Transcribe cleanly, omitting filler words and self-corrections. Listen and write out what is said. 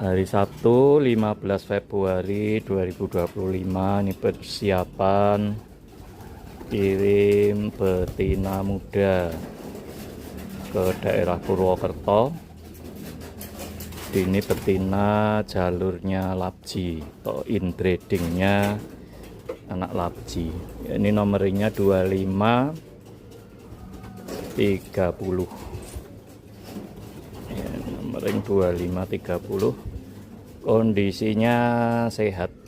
Hari Sabtu 15 Februari 2025 ini persiapan kirim betina muda ke daerah Purwokerto. Ini betina jalurnya Labji atau inbreedingnya anak Labji. Ini nomornya 2530. Nomor 2530, kondisinya sehat.